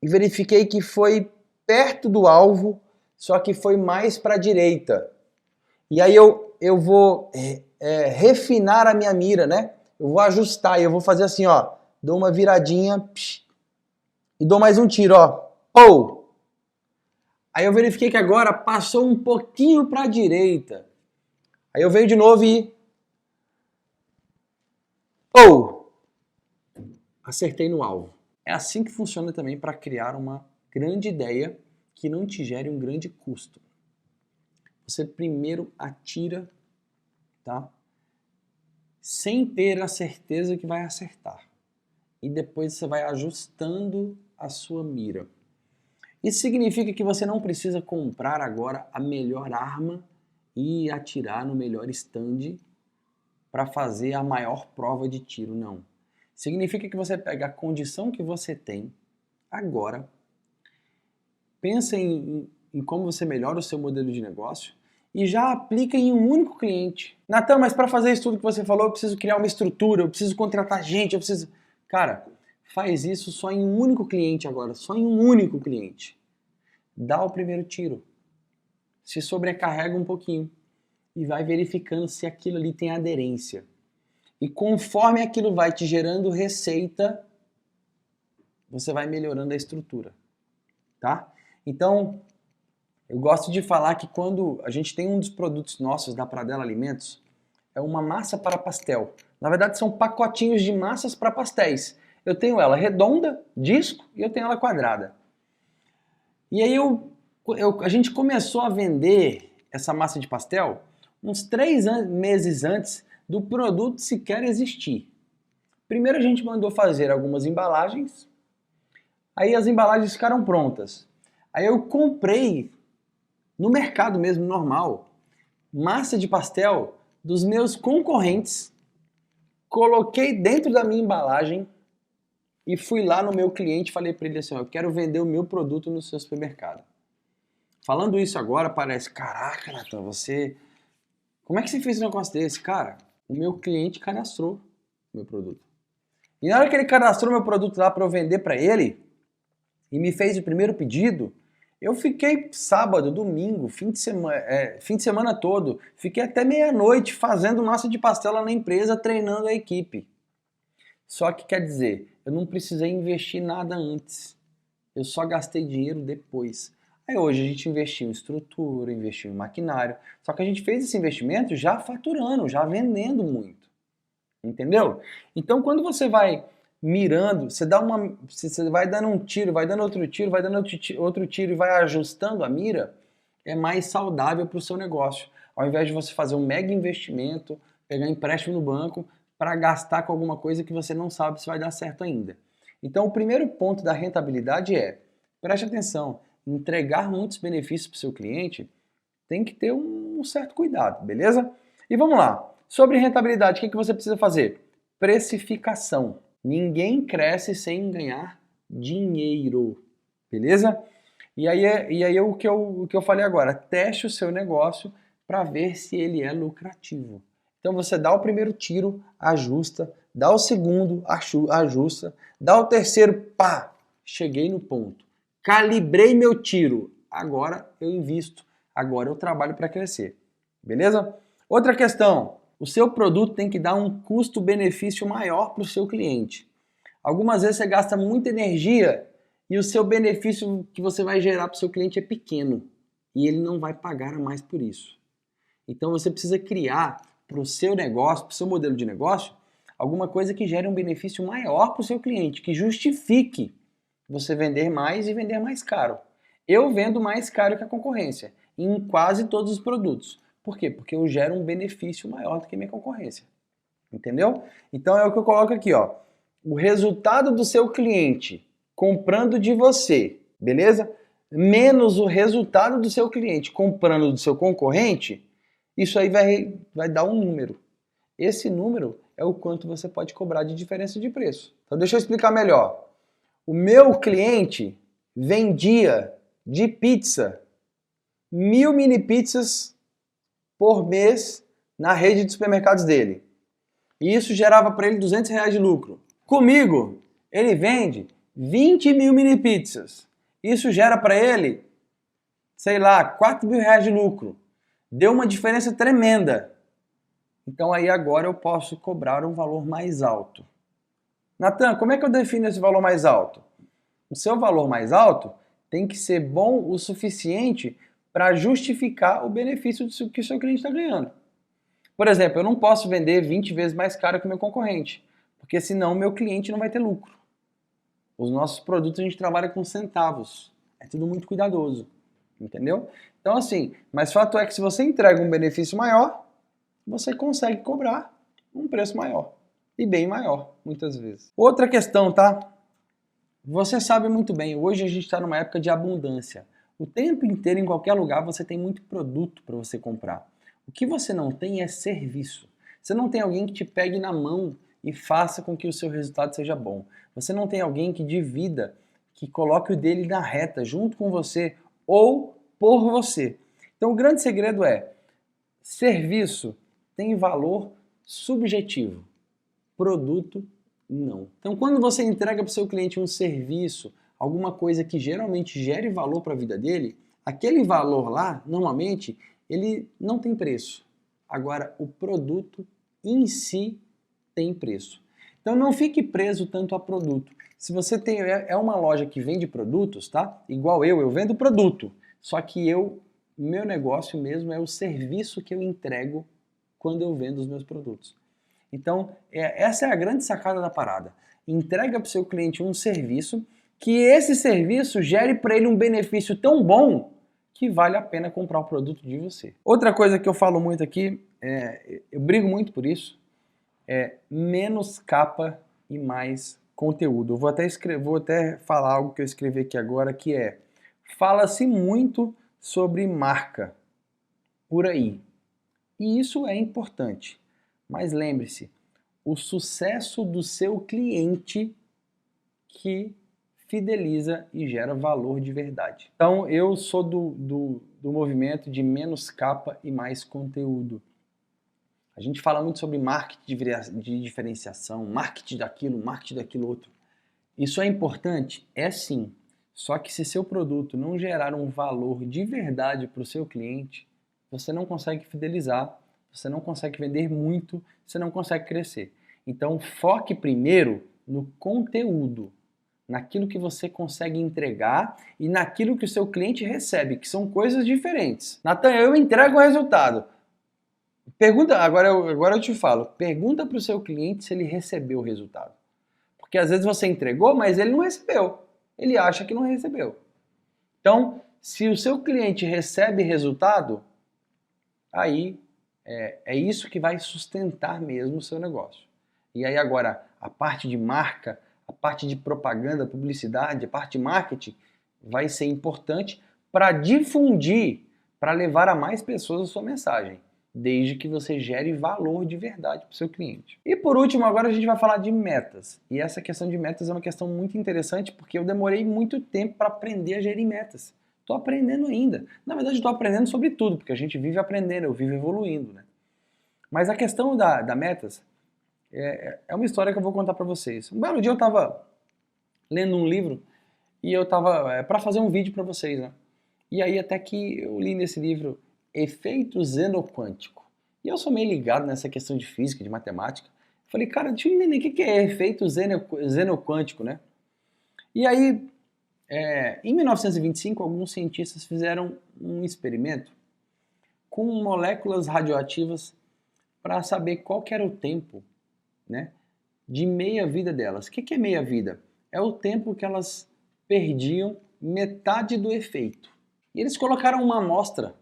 E verifiquei que foi perto do alvo, só que foi mais para a direita. E aí eu vou refinar a minha mira, né? Eu vou ajustar e eu vou fazer assim, ó. Dou uma viradinha psh, e dou mais um tiro, ó. Pou! Aí eu verifiquei que agora passou um pouquinho para a direita. Aí eu venho de novo e... Pou! Acertei no alvo. É assim que funciona também para criar uma grande ideia que não te gere um grande custo. Você primeiro atira, tá? Sem ter a certeza que vai acertar. E depois você vai ajustando a sua mira. Isso significa que você não precisa comprar agora a melhor arma e atirar no melhor stand para fazer a maior prova de tiro, não. Significa que você pega a condição que você tem agora, pensa em como você melhora o seu modelo de negócio e já aplica em um único cliente. Natan, mas para fazer isso tudo que você falou, eu preciso criar uma estrutura, eu preciso contratar gente, eu preciso... Cara, faz isso só em um único cliente agora, só em um único cliente. Dá o primeiro tiro. Se sobrecarrega um pouquinho e vai verificando se aquilo ali tem aderência. E conforme aquilo vai te gerando receita, você vai melhorando a estrutura, tá? Então, eu gosto de falar que quando a gente tem um dos produtos nossos da Pradella Alimentos, é uma massa para pastel. Na verdade, são pacotinhos de massas para pastéis. Eu tenho ela redonda, disco, e eu tenho ela quadrada. E aí a gente começou a vender essa massa de pastel uns 3 meses antes do produto sequer existir. Primeiro a gente mandou fazer algumas embalagens, aí as embalagens ficaram prontas. Aí eu comprei, no mercado mesmo, normal, massa de pastel dos meus concorrentes, coloquei dentro da minha embalagem e fui lá no meu cliente e falei para ele assim, eu quero vender o meu produto no seu supermercado. Falando isso agora parece, caraca, Natan, como é que você fez um negócio desse? Cara, o meu cliente cadastrou o meu produto. E na hora que ele cadastrou meu produto lá para eu vender para ele e me fez o primeiro pedido, eu fiquei sábado, domingo, fim de semana todo, fiquei até meia-noite fazendo massa de pastel lá na empresa, treinando a equipe. Só que quer dizer, eu não precisei investir nada antes. Eu só gastei dinheiro depois. Aí hoje a gente investiu em estrutura, investiu em maquinário. Só que a gente fez esse investimento já faturando, já vendendo muito. Entendeu? Então quando você vai mirando, você vai dando um tiro, vai dando outro tiro, vai dando outro tiro e vai ajustando a mira, é mais saudável para o seu negócio. Ao invés de você fazer um mega investimento, pegar empréstimo no banco para gastar com alguma coisa que você não sabe se vai dar certo ainda. Então o primeiro ponto da rentabilidade é, preste atenção, entregar muitos benefícios para o seu cliente tem que ter um certo cuidado, beleza? E vamos lá. Sobre rentabilidade, o que você precisa fazer? Precificação. Ninguém cresce sem ganhar dinheiro, beleza? E aí o que eu falei agora, teste o seu negócio para ver se ele é lucrativo. Então você dá o primeiro tiro, ajusta, dá o segundo, ajusta, dá o terceiro, pá, cheguei no ponto. Calibrei meu tiro, agora eu invisto, agora eu trabalho para crescer, beleza? Outra questão, o seu produto tem que dar um custo-benefício maior para o seu cliente. Algumas vezes você gasta muita energia e o seu benefício que você vai gerar para o seu cliente é pequeno e ele não vai pagar a mais por isso. Então você precisa criar para o seu negócio, para o seu modelo de negócio, alguma coisa que gere um benefício maior para o seu cliente, que justifique você vender mais e vender mais caro. Eu vendo mais caro que a concorrência em quase todos os produtos. Por quê? Porque eu gero um benefício maior do que a minha concorrência. Entendeu? Então é o que eu coloco aqui, ó. O resultado do seu cliente comprando de você, beleza? Menos o resultado do seu cliente comprando do seu concorrente, isso aí vai dar um número. Esse número é o quanto você pode cobrar de diferença de preço. Então deixa eu explicar melhor. O meu cliente vendia de pizza 1000 mini pizzas por mês na rede de supermercados dele. E isso gerava para ele R$200 de lucro. Comigo, ele vende 20 mil mini pizzas. Isso gera para ele, sei lá, R$4.000 de lucro. Deu uma diferença tremenda. Então aí agora eu posso cobrar um valor mais alto. Natan, como é que eu defino esse valor mais alto? O seu valor mais alto tem que ser bom o suficiente para justificar o benefício que o seu cliente está ganhando. Por exemplo, eu não posso vender 20 vezes mais caro que o meu concorrente, porque senão o meu cliente não vai ter lucro. Os nossos produtos a gente trabalha com centavos, é tudo muito cuidadoso, entendeu? Então assim, mas fato é que se você entrega um benefício maior, você consegue cobrar um preço maior, e bem maior, muitas vezes. Outra questão, tá? Você sabe muito bem, hoje a gente está numa época de abundância. O tempo inteiro, em qualquer lugar, você tem muito produto para você comprar. O que você não tem é serviço. Você não tem alguém que te pegue na mão e faça com que o seu resultado seja bom. Você não tem alguém que divida, que coloque o dele na reta junto com você ou por você. Então o grande segredo é, serviço tem valor subjetivo, produto Não. Então, quando você entrega para o seu cliente um serviço, alguma coisa que geralmente gere valor para a vida dele, aquele valor lá, normalmente, ele não tem preço. Agora, o produto em si tem preço. Então, não fique preso tanto a produto. Se você é uma loja que vende produtos, tá? Igual eu vendo produto. Só que meu negócio mesmo é o serviço que eu entrego quando eu vendo os meus produtos. Então, essa é a grande sacada da parada. Entrega para o seu cliente um serviço, que esse serviço gere para ele um benefício tão bom que vale a pena comprar o produto de você. Outra coisa que eu falo muito aqui, eu brigo muito por isso, é menos capa e mais conteúdo. Eu vou até falar algo que eu escrevi aqui agora, que é: fala-se muito sobre marca por aí. E isso é importante. Mas lembre-se, o sucesso do seu cliente que fideliza e gera valor de verdade. Então eu sou do movimento de menos capa e mais conteúdo. A gente fala muito sobre marketing de diferenciação, marketing daquilo outro. Isso é importante? É sim. Só que se seu produto não gerar um valor de verdade para o seu cliente, você não consegue fidelizar, você não consegue vender muito, você não consegue crescer. Então foque primeiro no conteúdo, naquilo que você consegue entregar e naquilo que o seu cliente recebe, que são coisas diferentes. Natan, eu entrego o resultado. Pergunta, agora eu te falo, pergunta para o seu cliente se ele recebeu o resultado. Porque às vezes você entregou, mas ele não recebeu. Ele acha que não recebeu. Então, se o seu cliente recebe resultado, aí é isso que vai sustentar mesmo o seu negócio. E aí agora, a parte de marca, a parte de propaganda, publicidade, a parte de marketing vai ser importante para difundir, para levar a mais pessoas a sua mensagem, desde que você gere valor de verdade para o seu cliente. E por último, agora a gente vai falar de metas. E essa questão de metas é uma questão muito interessante porque eu demorei muito tempo para aprender a gerir metas. Estou aprendendo ainda. Na verdade, estou aprendendo sobre tudo, porque a gente vive aprendendo, eu vivo evoluindo, né? Mas a questão da metas é uma história que eu vou contar para vocês. Um belo dia eu estava lendo um livro e eu estava para fazer um vídeo para vocês, né? E aí até que eu li nesse livro Efeito Xenoquântico. E eu sou meio ligado nessa questão de física, de matemática. Falei, cara, deixa eu entender o que é efeito xenoquântico, né? E aí, em 1925, alguns cientistas fizeram um experimento com moléculas radioativas para saber qual que era o tempo, né, de meia-vida delas. O que é meia-vida? É o tempo que elas perdiam metade do efeito. E eles colocaram uma amostra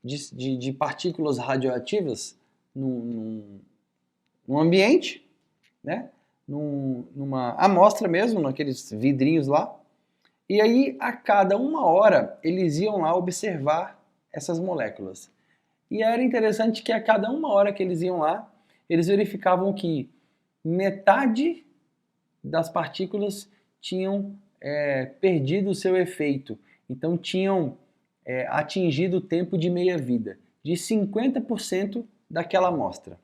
de partículas radioativas num ambiente, né, numa amostra mesmo, naqueles vidrinhos lá. E aí, a cada 1 hora, eles iam lá observar essas moléculas. E era interessante que a cada 1 hora que eles iam lá, eles verificavam que metade das partículas tinham perdido o seu efeito. Então tinham atingido o tempo de meia-vida, de 50% daquela amostra.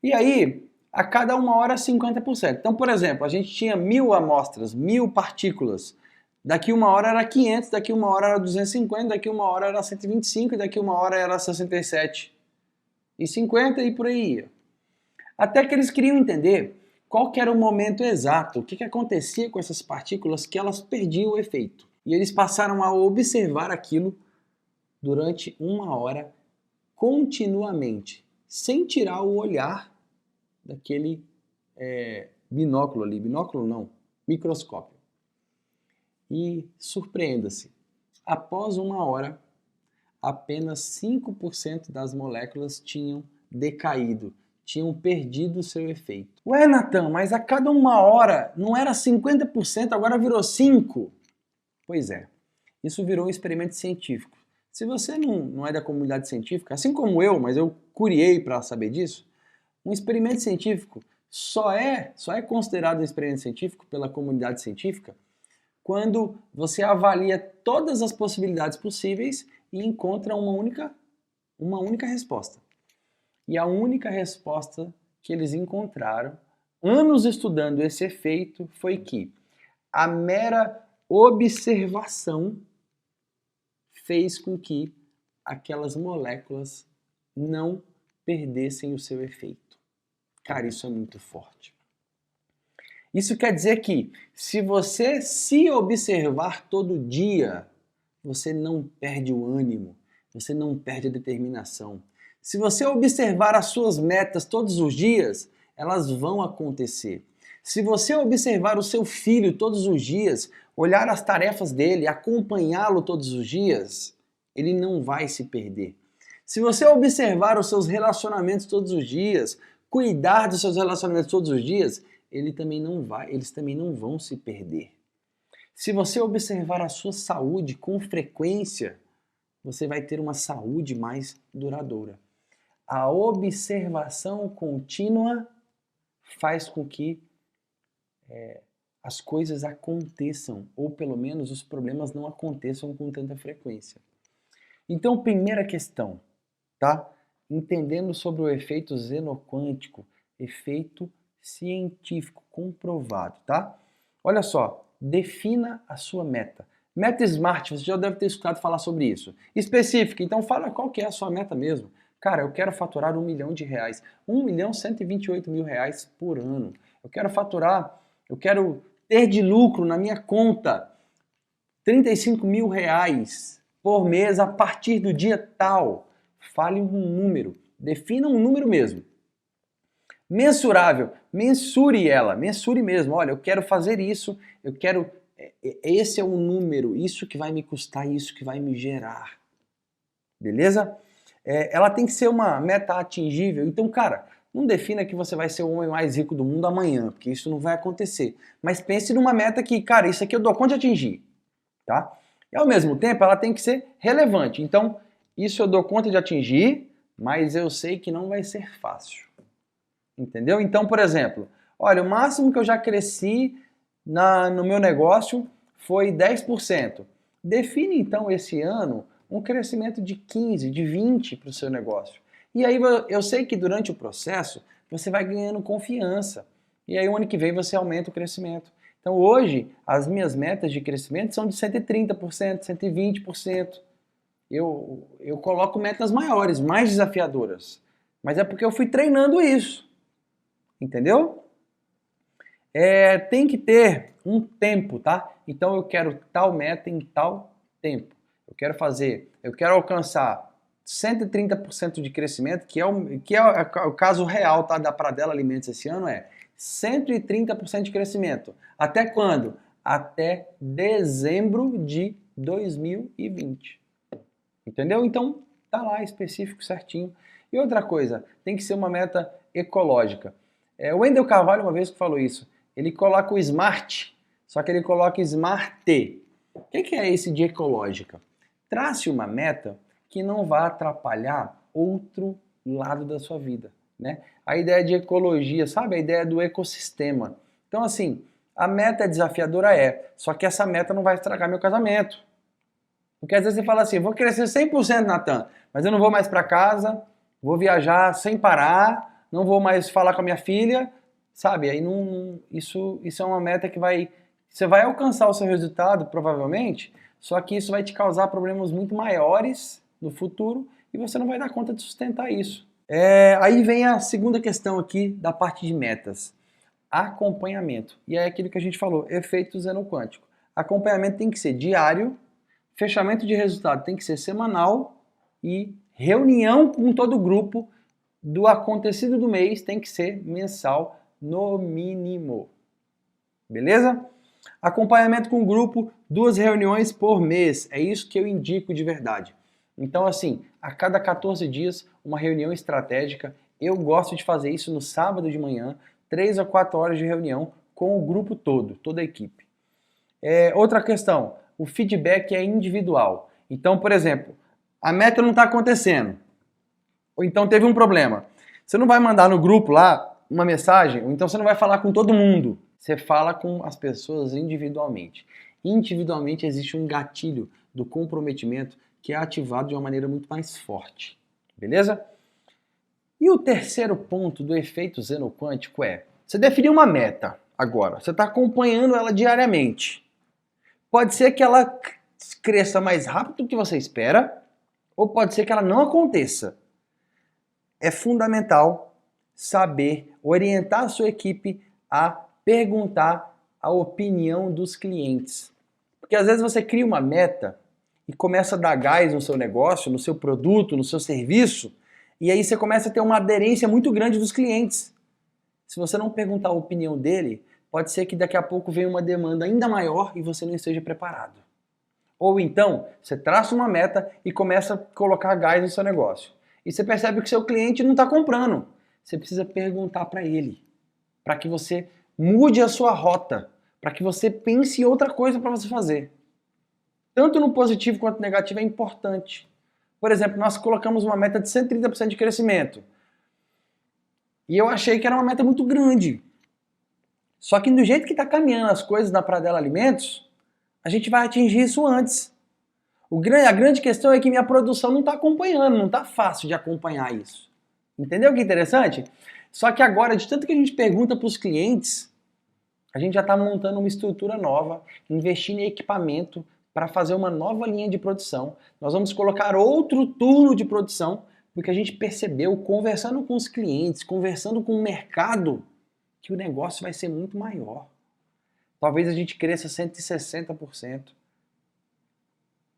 E aí, a cada 1 hora, 50%. Então, por exemplo, a gente tinha 1000 amostras, 1000 partículas. Daqui 1 hora era 500, daqui 1 hora era 250, daqui 1 hora era 125, daqui 1 hora era 67 e 50 e por aí ia. Até que eles queriam entender qual que era o momento exato, o que acontecia com essas partículas que elas perdiam o efeito. E eles passaram a observar aquilo durante 1 hora continuamente, sem tirar o olhar daquele binóculo ali. Binóculo não, microscópio. E surpreenda-se, após 1 hora, apenas 5% das moléculas tinham decaído, tinham perdido o seu efeito. Ué, Natan, mas a cada 1 hora não era 50%, agora virou 5%? Pois é, isso virou um experimento científico. Se você não é da comunidade científica, assim como eu, mas eu curiei para saber disso, um experimento científico só é considerado um experimento científico pela comunidade científica quando você avalia todas as possibilidades possíveis e encontra uma única resposta. E a única resposta que eles encontraram anos estudando esse efeito foi que a mera observação fez com que aquelas moléculas não perdessem o seu efeito. Cara, isso é muito forte. Isso quer dizer que se você se observar todo dia, você não perde o ânimo, você não perde a determinação. Se você observar as suas metas todos os dias, elas vão acontecer. Se você observar o seu filho todos os dias, olhar as tarefas dele, acompanhá-lo todos os dias, ele não vai se perder. Se você observar os seus relacionamentos todos os dias, cuidar dos seus relacionamentos todos os dias, eles também não vão se perder. Se você observar a sua saúde com frequência, você vai ter uma saúde mais duradoura. A observação contínua faz com que as coisas aconteçam, ou pelo menos os problemas não aconteçam com tanta frequência. Então, primeira questão, tá? Entendendo sobre o efeito xenoquântico, efeito científico comprovado, tá? Olha só, defina a sua meta. Meta SMART, você já deve ter escutado falar sobre isso. Específica, então fala qual que é a sua meta mesmo. Cara, eu quero faturar R$1 milhão, R$1.128.000 por ano. Eu quero ter de lucro na minha conta R$35 mil por mês a partir do dia tal. Fale um número, defina um número mesmo. Mensurável, mensure mesmo. Olha, eu quero fazer isso, esse é o número, isso que vai me custar, isso que vai me gerar. Beleza? Ela tem que ser uma meta atingível. Então, cara, não defina que você vai ser o homem mais rico do mundo amanhã, porque isso não vai acontecer. Mas pense numa meta que, cara, isso aqui eu dou conta de atingir, tá? E ao mesmo tempo, ela tem que ser relevante. Então, isso eu dou conta de atingir, mas eu sei que não vai ser fácil. Entendeu? Então, por exemplo, olha, o máximo que eu já cresci no meu negócio foi 10%. Define então esse ano um crescimento de 15%, de 20% para o seu negócio. E aí eu sei que durante o processo você vai ganhando confiança. E aí o ano que vem você aumenta o crescimento. Então hoje as minhas metas de crescimento são de 130%, 120%. Eu coloco metas maiores, mais desafiadoras. Mas é porque eu fui treinando isso. Entendeu? Tem que ter um tempo, tá? Então eu quero tal meta em tal tempo. Eu quero alcançar 130% de crescimento, que é o caso real, tá? Da Pradella Alimentos esse ano 130% de crescimento. Até quando? Até dezembro de 2020. Entendeu? Então tá lá específico, certinho. E outra coisa, tem que ser uma meta ecológica. O Wendel Carvalho uma vez que falou isso. Ele coloca o SMART, só que ele coloca SMART. O que é esse de ecológica? Trace uma meta que não vá atrapalhar outro lado da sua vida, né? A ideia de ecologia, sabe? A ideia do ecossistema. Então, assim, a meta desafiadora só que essa meta não vai estragar meu casamento. Porque às vezes você fala assim, vou crescer 100%, Natan, mas eu não vou mais para casa, vou viajar sem parar, não vou mais falar com a minha filha, sabe? Aí isso é uma meta que você vai alcançar o seu resultado, provavelmente, só que isso vai te causar problemas muito maiores no futuro e você não vai dar conta de sustentar isso. Aí vem a segunda questão aqui da parte de metas. Acompanhamento. E é aquilo que a gente falou, efeito xenoquântico. Acompanhamento tem que ser diário, fechamento de resultado tem que ser semanal e reunião com todo o grupo do acontecido do mês tem que ser mensal no mínimo. Beleza? Acompanhamento com o grupo, 2 reuniões por mês. É isso que eu indico de verdade. Então, assim, a cada 14 dias, uma reunião estratégica. Eu gosto de fazer isso no sábado de manhã, 3 a 4 horas de reunião com o grupo todo, toda a equipe. Outra questão, o feedback é individual. Então, por exemplo, a meta não está acontecendo. Ou então teve um problema. Você não vai mandar no grupo lá uma mensagem, ou então você não vai falar com todo mundo. Você fala com as pessoas individualmente. Individualmente existe um gatilho do comprometimento que é ativado de uma maneira muito mais forte. Beleza? E o terceiro ponto do efeito xenoquântico Você definiu uma meta agora, você está acompanhando ela diariamente. Pode ser que ela cresça mais rápido do que você espera, ou pode ser que ela não aconteça. É fundamental saber orientar a sua equipe a perguntar a opinião dos clientes. Porque às vezes você cria uma meta e começa a dar gás no seu negócio, no seu produto, no seu serviço, e aí você começa a ter uma aderência muito grande dos clientes. Se você não perguntar a opinião dele, pode ser que daqui a pouco venha uma demanda ainda maior e você não esteja preparado. Ou então, você traça uma meta e começa a colocar gás no seu negócio. E você percebe que seu cliente não está comprando. Você precisa perguntar para ele, para que você mude a sua rota, para que você pense em outra coisa para você fazer. Tanto no positivo quanto no negativo é importante. Por exemplo, nós colocamos uma meta de 130% de crescimento. E eu achei que era uma meta muito grande. Só que do jeito que está caminhando as coisas na Pradella Alimentos, a gente vai atingir isso antes. A grande questão é que minha produção não está acompanhando, não está fácil de acompanhar isso. Entendeu que interessante? Só que agora, de tanto que a gente pergunta para os clientes, a gente já está montando uma estrutura nova, investindo em equipamento para fazer uma nova linha de produção. Nós vamos colocar outro turno de produção, porque a gente percebeu, conversando com os clientes, conversando com o mercado, que o negócio vai ser muito maior. Talvez a gente cresça 160%.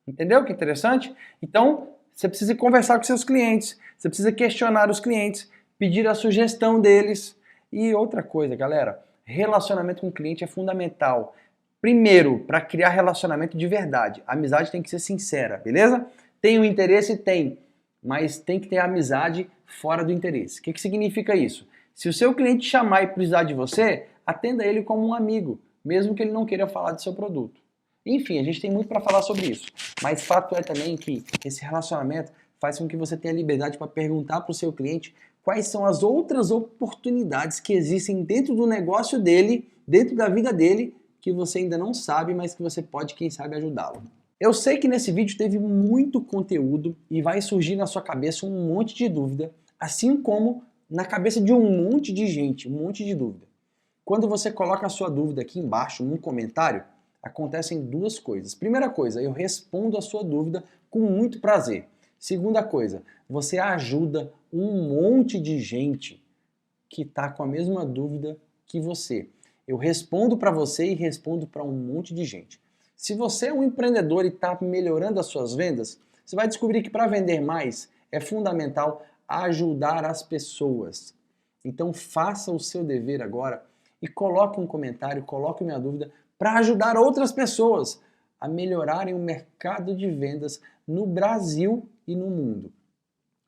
Entendeu que interessante? Então, você precisa conversar com seus clientes, você precisa questionar os clientes, pedir a sugestão deles. E outra coisa, galera, relacionamento com o cliente é fundamental. Primeiro, para criar relacionamento de verdade. A amizade tem que ser sincera, beleza? Tem o interesse? Tem. Mas tem que ter amizade fora do interesse. O que significa isso? Se o seu cliente chamar e precisar de você, atenda ele como um amigo, mesmo que ele não queira falar do seu produto. Enfim, a gente tem muito para falar sobre isso. Mas fato é também que esse relacionamento faz com que você tenha liberdade para perguntar para o seu cliente quais são as outras oportunidades que existem dentro do negócio dele, dentro da vida dele, que você ainda não sabe, mas que você pode, quem sabe, ajudá-lo. Eu sei que nesse vídeo teve muito conteúdo e vai surgir na sua cabeça um monte de dúvida, assim como na cabeça de um monte de gente, um monte de dúvida. Quando você coloca a sua dúvida aqui embaixo, num comentário, acontecem duas coisas. Primeira coisa, eu respondo a sua dúvida com muito prazer. Segunda coisa, você ajuda um monte de gente que está com a mesma dúvida que você. Eu respondo para você e respondo para um monte de gente. Se você é um empreendedor e está melhorando as suas vendas, você vai descobrir que para vender mais é fundamental ajudar as pessoas. Então faça o seu dever agora e coloque um comentário, coloque minha dúvida para ajudar outras pessoas a melhorarem o mercado de vendas no Brasil e no mundo.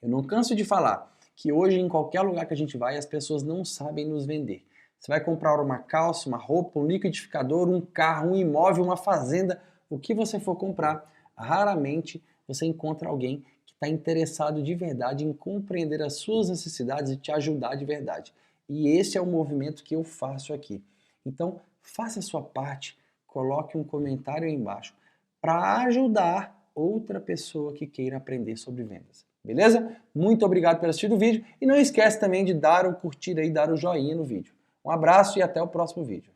Eu não canso de falar que hoje em qualquer lugar que a gente vai as pessoas não sabem nos vender. Você vai comprar uma calça, uma roupa, um liquidificador, um carro, um imóvel, uma fazenda, o que você for comprar, raramente você encontra alguém que está interessado de verdade em compreender as suas necessidades e te ajudar de verdade. E esse é o movimento que eu faço aqui. Então, faça a sua parte, coloque um comentário aí embaixo para ajudar outra pessoa que queira aprender sobre vendas. Beleza? Muito obrigado por assistir o vídeo e não esquece também de dar o curtir aí, dar o joinha no vídeo. Um abraço e até o próximo vídeo.